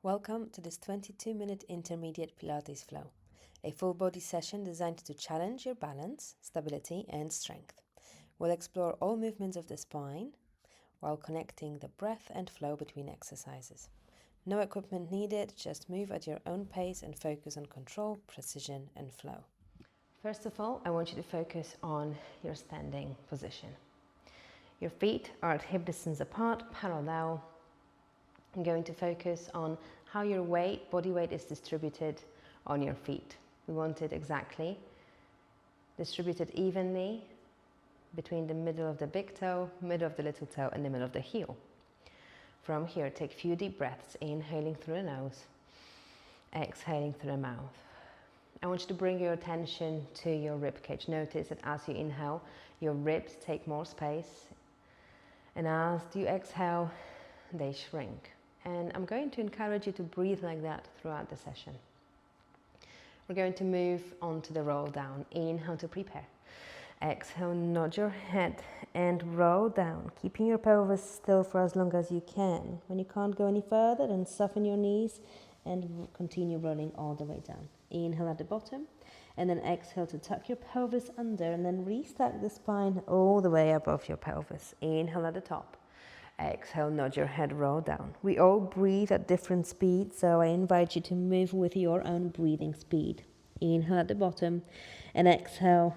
Welcome to this 22-minute intermediate Pilates flow, a full body session designed to challenge your balance, stability and strength. We'll explore all movements of the spine while connecting the breath and flow between exercises. No equipment needed, just move at your own pace and focus on control, precision and flow. First of all, I want you to focus on your standing position. Your feet are at hip distance apart, parallel. I'm going to focus on how your body weight is distributed on your feet. We want it exactly distributed evenly between the middle of the big toe, middle of the little toe and the middle of the heel. From here, take a few deep breaths, inhaling through the nose, exhaling through the mouth. I want you to bring your attention to your rib cage. Notice that as you inhale, your ribs take more space, and as you exhale, they shrink. And I'm going to encourage you to breathe like that throughout the session. We're going to move on to the roll down. Inhale to prepare. Exhale, nod your head and roll down, keeping your pelvis still for as long as you can. When you can't go any further, then soften your knees and continue rolling all the way down. Inhale at the bottom, and then exhale to tuck your pelvis under, and then restack the spine all the way above your pelvis. Inhale at the top. Exhale, nod your head, roll down. We all breathe at different speeds, so I invite you to move with your own breathing speed. Inhale at the bottom, and exhale,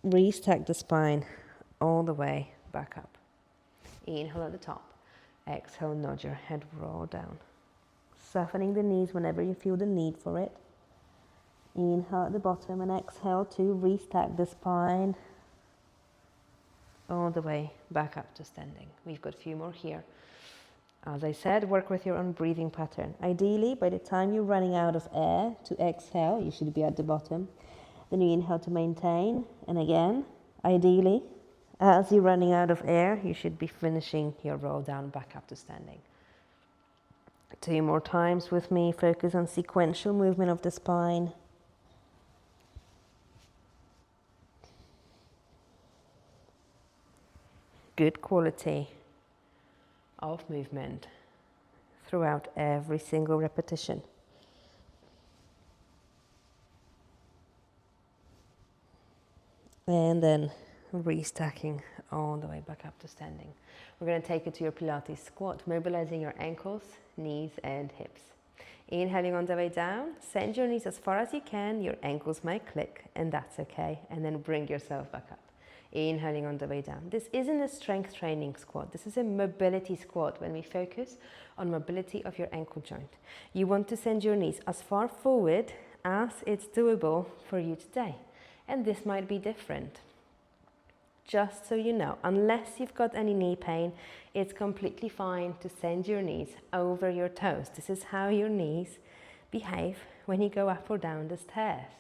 restack the spine all the way back up. Inhale at the top. Exhale, nod your head, roll down. Softening the knees whenever you feel the need for it. Inhale at the bottom and exhale to restack the spine all the way back up to standing. We've got a few more here. As I said, work with your own breathing pattern. Ideally, by the time you're running out of air to exhale, you should be at the bottom. Then you inhale to maintain. And again, ideally, as you're running out of air, you should be finishing your roll down back up to standing. 2 more times with me. Focus on sequential movement of the spine. Good quality of movement throughout every single repetition. And then restacking all the way back up to standing. We're going to take it to your Pilates squat, mobilizing your ankles, knees and hips. Inhaling on the way down, send your knees as far as you can. Your ankles might click and that's okay. And then bring yourself back up. Inhaling on the way down. This isn't a strength training squat. This is a mobility squat when we focus on mobility of your ankle joint. You want to send your knees as far forward as it's doable for you today. And this might be different. Just so you know, unless you've got any knee pain, it's completely fine to send your knees over your toes. This is how your knees behave when you go up or down the stairs.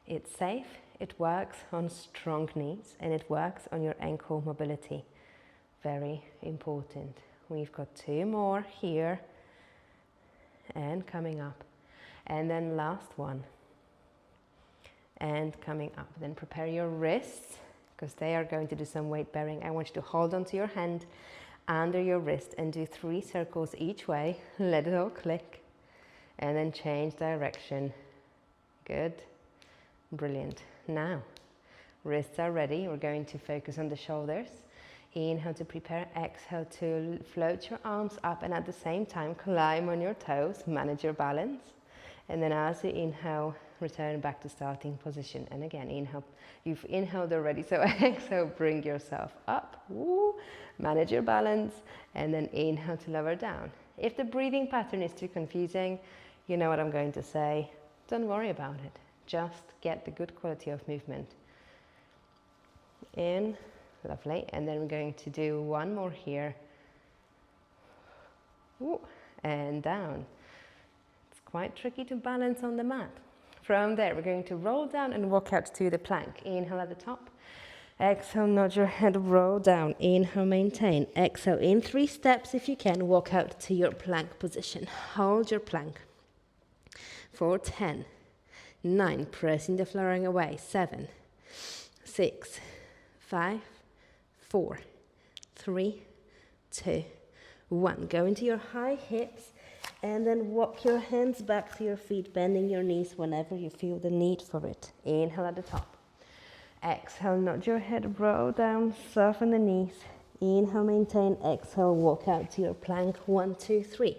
It's safe. It works on strong knees and it works on your ankle mobility. Very important. We've got 2 more here and coming up. And then last one. And coming up. Then prepare your wrists because they are going to do some weight bearing. I want you to hold onto your hand under your wrist and do 3 circles each way. Let it all click. And then change direction. Good. Brilliant. Now, wrists are ready. We're going to focus on the shoulders. Inhale to prepare. Exhale to float your arms up and at the same time climb on your toes. Manage your balance. And then as you inhale, return back to starting position. And again, inhale. You've inhaled already, so exhale, bring yourself up. Woo. Manage your balance. And then inhale to lower down. If the breathing pattern is too confusing, you know what I'm going to say. Don't worry about it. Just get the good quality of movement. In, lovely. And then we're going to do 1 more here. Ooh, and down. It's quite tricky to balance on the mat. From there, we're going to roll down and walk out to the plank. Inhale at the top. Exhale, nod your head, roll down. Inhale, maintain. Exhale, in 3 steps if you can, walk out to your plank position. Hold your plank for 10. 9, pressing the flooring away. 7, 6, 5, 4, 3, 2, 1. Go into your high hips And then walk your hands back to your feet, bending your knees whenever you feel the need for it. Inhale at the top. Exhale, nod your head, roll down, soften the knees. Inhale, maintain. Exhale, walk out to your plank. 1, 2, 3.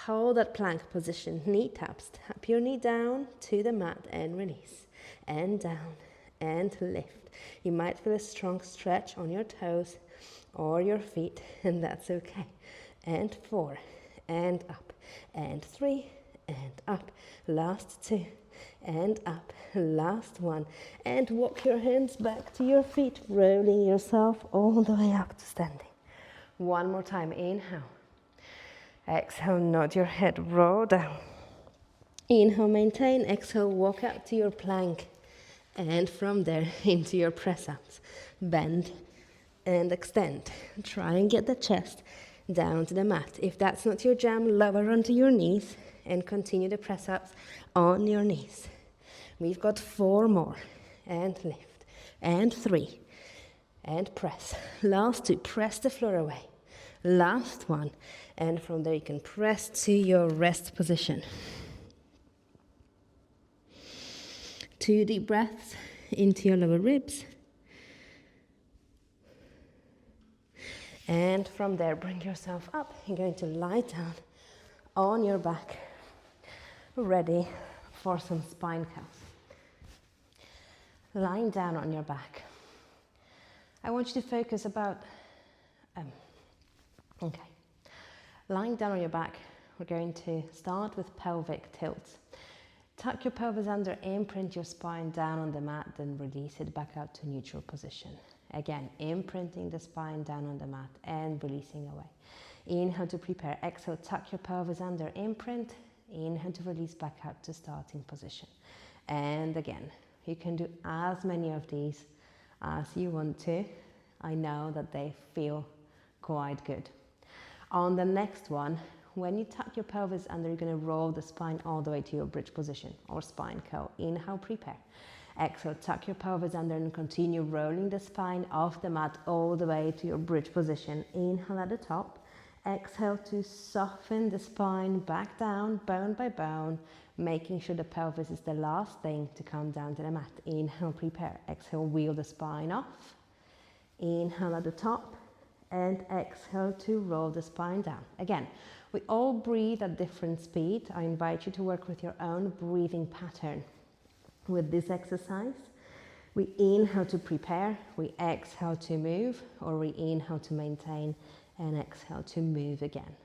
Hold that plank position. Knee taps. Tap your knee down to the mat and release. And down and lift. You might feel a strong stretch on your toes or your feet, and that's okay. And 4, and up, and 3, and up. Last 2, and up. Last 1, and walk your hands back to your feet, rolling yourself all the way up to standing. One more time. Inhale. Exhale, nod your head, roll down. Inhale, maintain. Exhale, walk out to your plank. And from there into your press-ups. Bend and extend. Try and get the chest down to the mat. If that's not your jam, lower onto your knees and continue the press-ups on your knees. We've got 4 more. And lift. And 3. And press. Last 2. Press the floor away. Last 1. And from there you can press to your rest position. 2 deep breaths into your lower ribs. And from there, bring yourself up. You're going to lie down on your back, ready for some spine curls. Lying down on your back. I want you to focus Lying down on your back, we're going to start with pelvic tilts. Tuck your pelvis under, imprint your spine down on the mat, then release it back out to neutral position. Again, imprinting the spine down on the mat and releasing away. Inhale to prepare. Exhale, tuck your pelvis under, imprint. Inhale to release back out to starting position. And again, you can do as many of these as you want to. I know that they feel quite good. On the next one, when you tuck your pelvis under, you're going to roll the spine all the way to your bridge position or spine curl. Inhale, prepare. Exhale, tuck your pelvis under and continue rolling the spine off the mat all the way to your bridge position. Inhale at the top. Exhale to soften the spine back down, bone by bone, making sure the pelvis is the last thing to come down to the mat. Inhale, prepare. Exhale, wheel the spine off. Inhale at the top. And exhale to roll the spine down. Again, we all breathe at different speed. I invite you to work with your own breathing pattern. With this exercise, we inhale to prepare, we exhale to move, or we inhale to maintain and exhale to move again.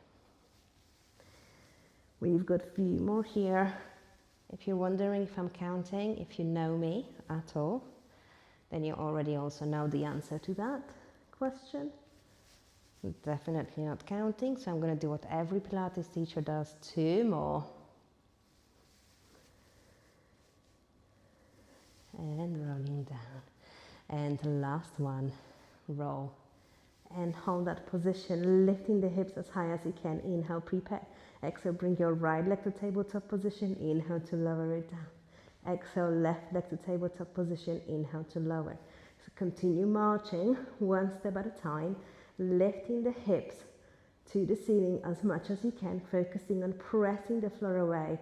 We've got a few more here. If you're wondering if I'm counting, if you know me at all, then you already also know the answer to that question. Definitely not counting, so I'm going to do what every Pilates teacher does. 2 more. And rolling down. And the last one, roll. And hold that position, lifting the hips as high as you can. Inhale, prepare. Exhale, bring your right leg to tabletop position. Inhale to lower it down. Exhale, left leg to tabletop position. Inhale to lower. So continue marching one step at a time, lifting the hips to the ceiling as much as you can, focusing on pressing the floor away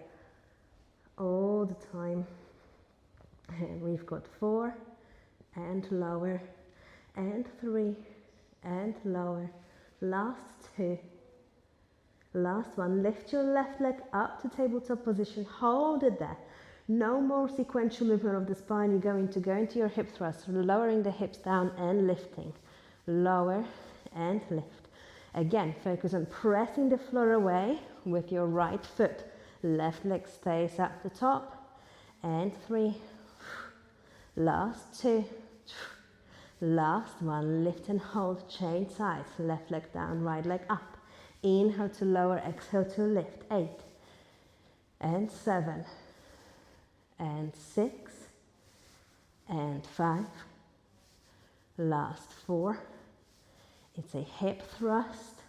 all the time. And we've got 4, and lower, and 3, and lower. Last 2. Last one. Lift your left leg up to tabletop position. Hold it there. No more sequential movement of the spine. You're going to go into your hip thrust, lowering the hips down and lifting. Lower and lift. Again, focus on pressing the floor away with your right foot. Left leg stays at the top. And 3. Last 2. Last one. Lift and hold, change sides. Left leg down, right leg up. Inhale to lower, exhale to lift. 8. And 7. And 6. And 5. Last 4. It's a hip thrust.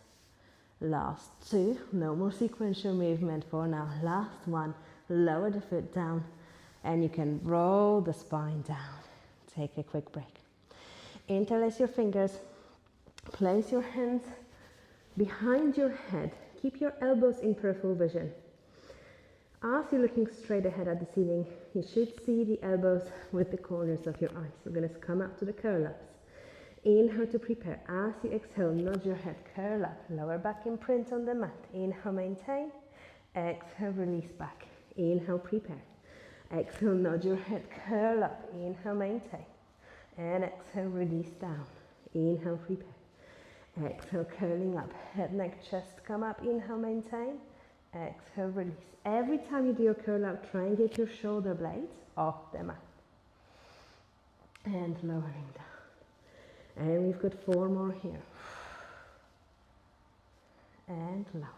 Last 2. No more sequential movement for now. Last 1. Lower the foot down. And you can roll the spine down. Take a quick break. Interlace your fingers. Place your hands behind your head. Keep your elbows in peripheral vision. As you're looking straight ahead at the ceiling, you should see the elbows with the corners of your eyes. We're going to come up to the curl-ups. Inhale to prepare. As you exhale, nudge your head, curl up. Lower back imprint on the mat. Inhale, maintain. Exhale, release back. Inhale, prepare. Exhale, nudge your head, curl up. Inhale, maintain. And exhale, release down. Inhale, prepare. Exhale, curling up. Head, neck, chest, come up. Inhale, maintain. Exhale, release. Every time you do your curl up, try and get your shoulder blades off the mat. And lowering down. And we've got 4 more here. And lower.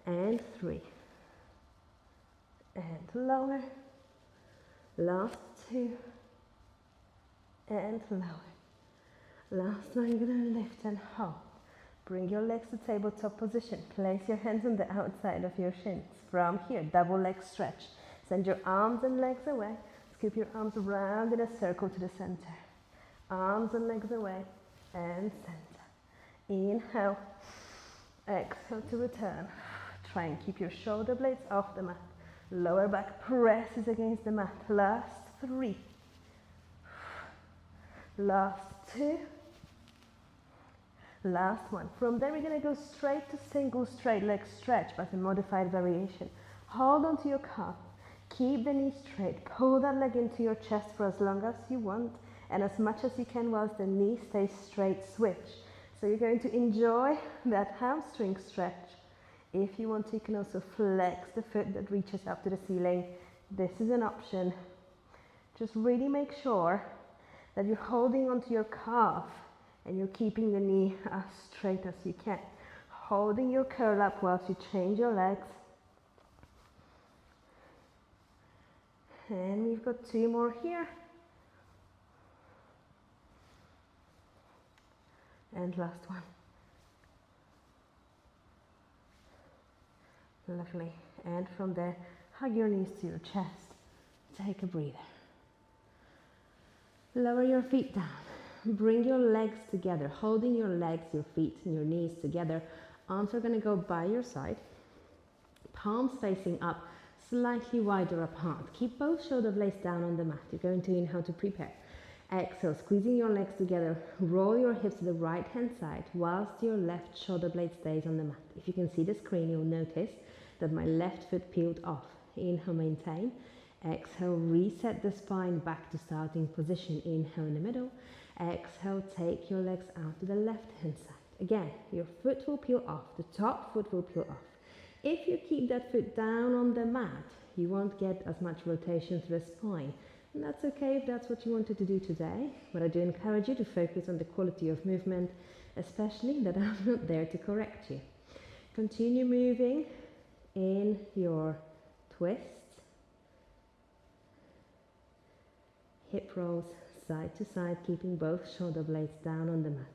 And 3. And lower. Last 2. And lower. Last one, you're going to lift and hold. Bring your legs to tabletop position. Place your hands on the outside of your shins. From here, double leg stretch. Send your arms and legs away. Scoop your arms around in a circle to the center. Arms and legs away and center. Inhale. Exhale to return. Try and keep your shoulder blades off the mat. Lower back presses against the mat. Last 3. Last 2. Last 1. From there we're going to go straight to single straight leg stretch, but a modified variation. Hold on to your calf. Keep the knee straight. Pull that leg into your chest for as long as you want and as much as you can whilst the knee stays straight. Switch. So you're going to enjoy that hamstring stretch. If you want to, you can also flex the foot that reaches up to the ceiling. This is an option. Just really make sure that you're holding onto your calf and you're keeping the knee as straight as you can. Holding your curl up whilst you change your legs. And we've got 2 more here. And last one. Lovely. And from there, hug your knees to your chest. Take a breather. Lower your feet down. Bring your legs together, holding your legs, your feet, and your knees together. Arms are going to go by your side. Palms facing up, slightly wider apart. Keep both shoulder blades down on the mat. You're going to inhale to prepare. Exhale, squeezing your legs together. Roll your hips to the right hand side whilst your left shoulder blade stays on the mat. If you can see the screen, you'll notice that my left foot peeled off. Inhale, maintain. Exhale, reset the spine back to starting position. Inhale in the middle. Exhale, take your legs out to the left hand side. Again, your foot will peel off. The top foot will peel off. If you keep that foot down on the mat, you won't get as much rotation through the spine. And that's okay if that's what you wanted to do today, but I do encourage you to focus on the quality of movement, especially that I'm not there to correct you. Continue moving in your twists, hip rolls, side to side, keeping both shoulder blades down on the mat.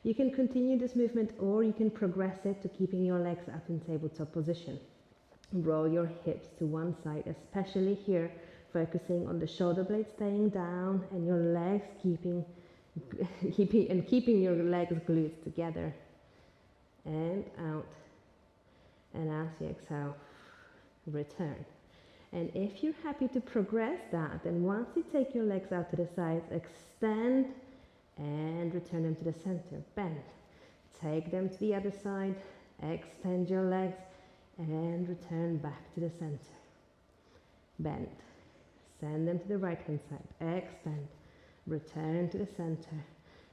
You can continue this movement or you can progress it to keeping your legs up in tabletop position. Roll your hips to one side, especially here, focusing on the shoulder blades staying down and your legs keeping your legs glutes together. And out. And as you exhale, return. And if you're happy to progress that, then once you take your legs out to the sides, extend and return them to the center. Bend. Take them to the other side, extend your legs and return back to the center. Bend. Send them to the right hand side. Extend. Return to the center.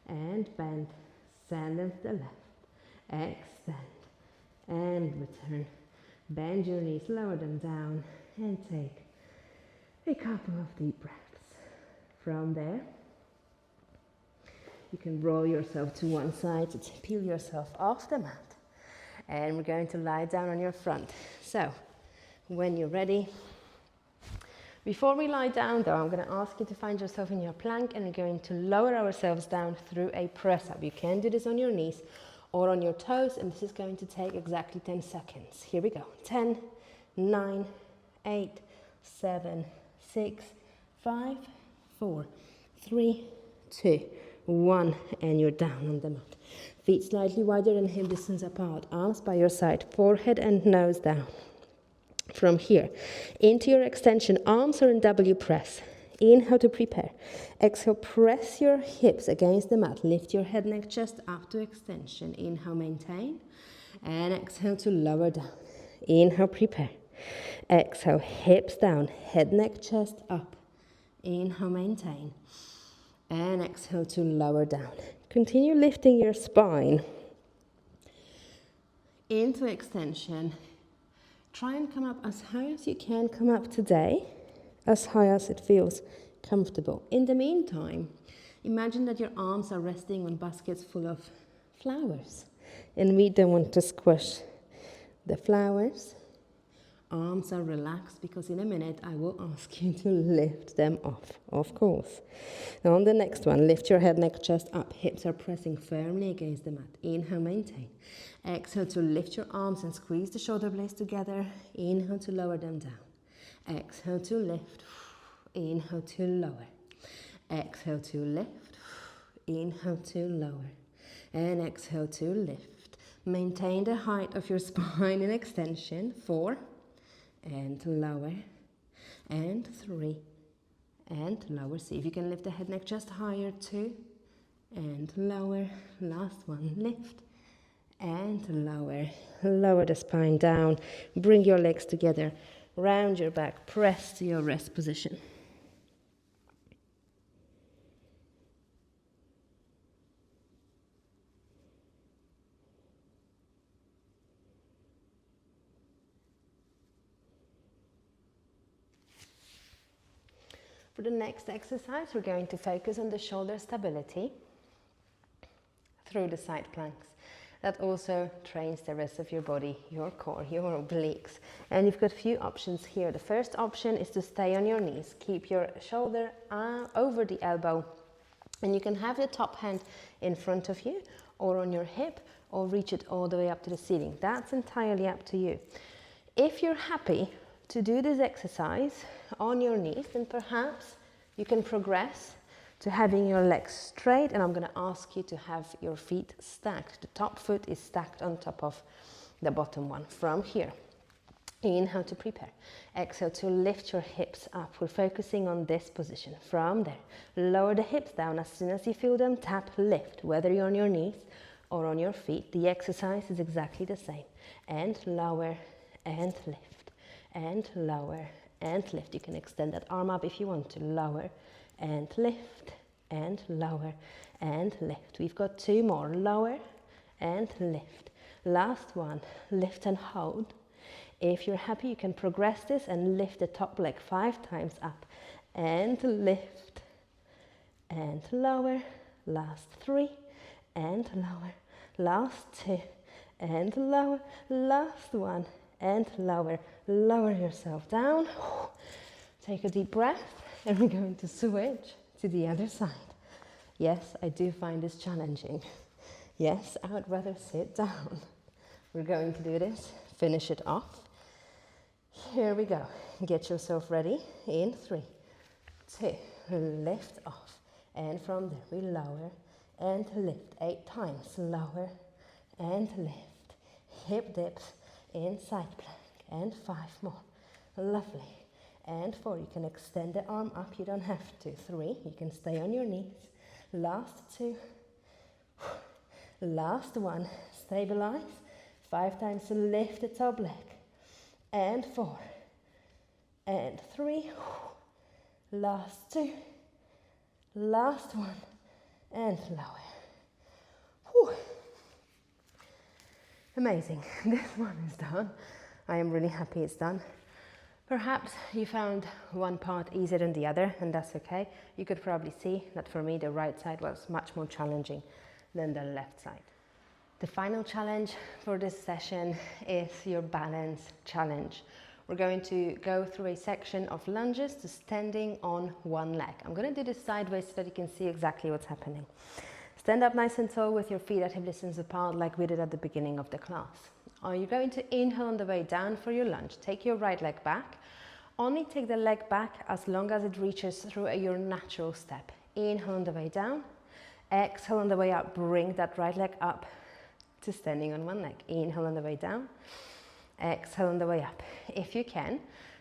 And bend. Send them to the left. Extend. And return. Bend your knees, lower them down. And take a couple of deep breaths. From there, you can roll yourself to one side to peel yourself off the mat. And we're going to lie down on your front. So, when you're ready, before we lie down though, I'm going to ask you to find yourself in your plank and we're going to lower ourselves down through a press up. You can do this on your knees or on your toes, and this is going to take exactly 10 seconds. Here we go. 10, 9, 8, 7, 6, 5, 4, 3, 2, 1, and you're down on the mat. Feet slightly wider and hip distance apart. Arms by your side. Forehead and nose down. From here, into your extension. Arms are in W press. Inhale to prepare. Exhale, press your hips against the mat. Lift your head, neck, chest up to extension. Inhale, maintain. And exhale to lower down. Inhale, prepare. Exhale, hips down. Head, neck, chest up. Inhale, maintain. And exhale to lower down. Continue lifting your spine into extension. Try and come up as high as you can come up today, as high as it feels comfortable. In the meantime, imagine that your arms are resting on baskets full of flowers. And we don't want to squish the flowers. Arms are relaxed because in a minute I will ask you to lift them off, of course. Now on the next one, lift your head, neck, chest up. Hips are pressing firmly against the mat. Inhale, maintain. Exhale to lift your arms and squeeze the shoulder blades together. Inhale to lower them down. Exhale to lift. Inhale to lower. Exhale to lift. Inhale to lower. And exhale to lift. Maintain the height of your spine in extension. 4. And lower, and 3, and lower. See if you can lift the head, neck, chest higher. 2, and lower. Last one, lift, and lower. Lower the spine down. Bring your legs together. Round your back. Press to your rest position. For the next exercise, we're going to focus on the shoulder stability through the side planks. That also trains the rest of your body, your core, your obliques. And you've got a few options here. The first option is to stay on your knees. Keep your shoulder over the elbow. And you can have your top hand in front of you or on your hip or reach it all the way up to the ceiling. That's entirely up to you. If you're happy to do this exercise on your knees, then perhaps you can progress to having your legs straight, and I'm going to ask you to have your feet stacked. The top foot is stacked on top of the bottom one. From here, inhale to prepare. Exhale to lift your hips up. We're focusing on this position. From there, lower the hips down. As soon as you feel them, tap, lift. Whether you're on your knees or on your feet, the exercise is exactly the same. And lower and lift. And lower and lift. You can extend that arm up if you want to. Lower and lift and lower and lift. We've got 2 more. Lower and lift. Last one. Lift and hold. If you're happy, you can progress this and lift the top leg 5 times up and lift and lower. Last 3 and lower. Last 2 and lower. Last 1 and lower. Lower yourself down. Take a deep breath, and we're going to switch to the other side. Yes, I do find this challenging. Yes, I would rather sit down. We're going to do this. Finish it off. Here we go. Get yourself ready. In 3, 2, lift off. And from there, we lower and lift 8 times. Lower and lift. Hip dips in side plank. And 5 more. Lovely. And 4. You can extend the arm up. You don't have to. 3. You can stay on your knees. Last 2. Last 1. Stabilize. 5 times to lift the top leg. And 4. And 3. Last 2. Last 1. And lower. Whew. Amazing. This one is done. I am really happy it's done. Perhaps you found one part easier than the other, and that's okay. You could probably see that for me the right side was much more challenging than the left side. The final challenge for this session is your balance challenge. We're going to go through a section of lunges to standing on one leg. I'm going to do this sideways so that you can see exactly what's happening. Stand up nice and tall with your feet at hip distance apart like we did at the beginning of the class. You're going to inhale on the way down for your lunge. Take your right leg back. Only take the leg back as long as it reaches through your natural step. Inhale on the way down. Exhale on the way up. Bring that right leg up to standing on one leg. Inhale on the way down, exhale on the way up. If you can,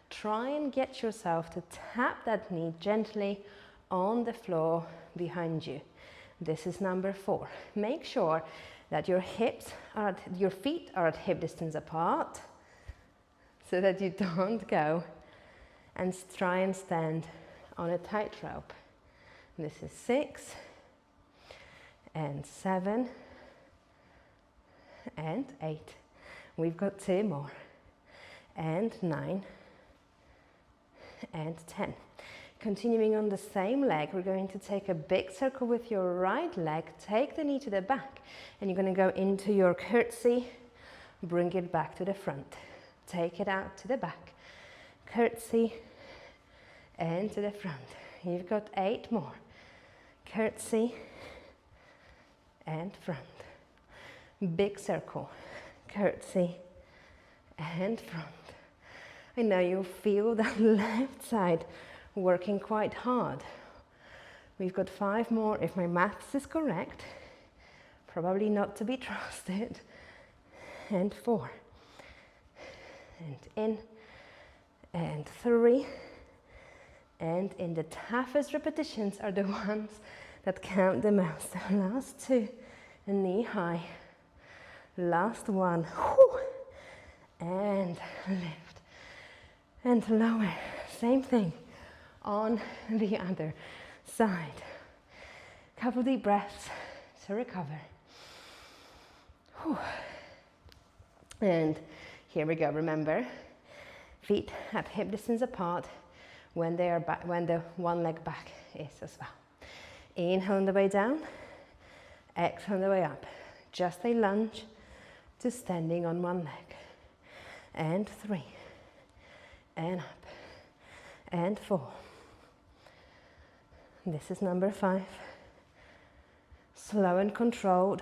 try and get yourself to tap that knee gently on the floor behind you. This is number 4. Make sure that your feet are at hip distance apart so that you don't go and try and stand on a tightrope. This is 6 and 7 and 8. We've got 2 more, and 9 and 10. Continuing on the same leg, we're going to take a big circle with your right leg, take the knee to the back, and you're going to go into your curtsy, bring it back to the front. Take it out to the back, curtsy, and to the front. You've got 8 more. Curtsy, and front. Big circle, curtsy, and front. I know you feel that left side working quite hard. We've got 5 more, if my maths is correct, probably not to be trusted, and 4, and in, and 3, and in. The toughest repetitions are the ones that count the most. The last 2, knee high, last 1, whew, and lift, and lower, same thing on the other side. Couple deep breaths to recover. Whew. And here we go. Remember, feet at hip distance apart when they are back, when the one leg back is as well. Inhale on the way down, exhale on the way up. Just a lunge to standing on one leg. And 3, and up, and 4. This is number 5. Slow and controlled.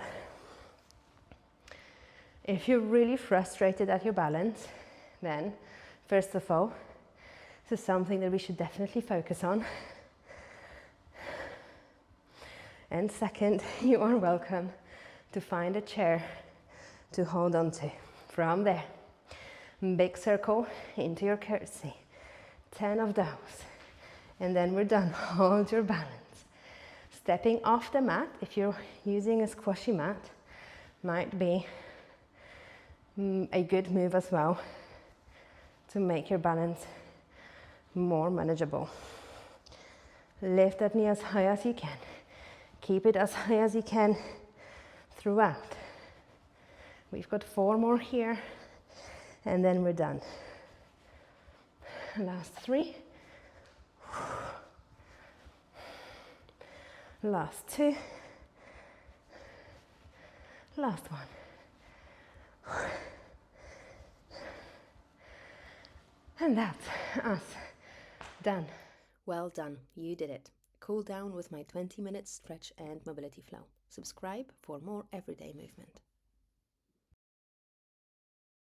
If you're really frustrated at your balance, then first of all, this is something that we should definitely focus on. And second, you are welcome to find a chair to hold on to. From there, big circle into your curtsy. 10 of those. And then we're done. Hold your balance. Stepping off the mat, if you're using a squashy mat, might be a good move as well to make your balance more manageable. Lift that knee as high as you can. Keep it as high as you can throughout. We've got 4 more here, and then we're done. Last 3. Last 2. Last 1. And that's us done. Well done, you did it. Cool down with my 20-minute stretch and mobility flow. Subscribe for more everyday movement.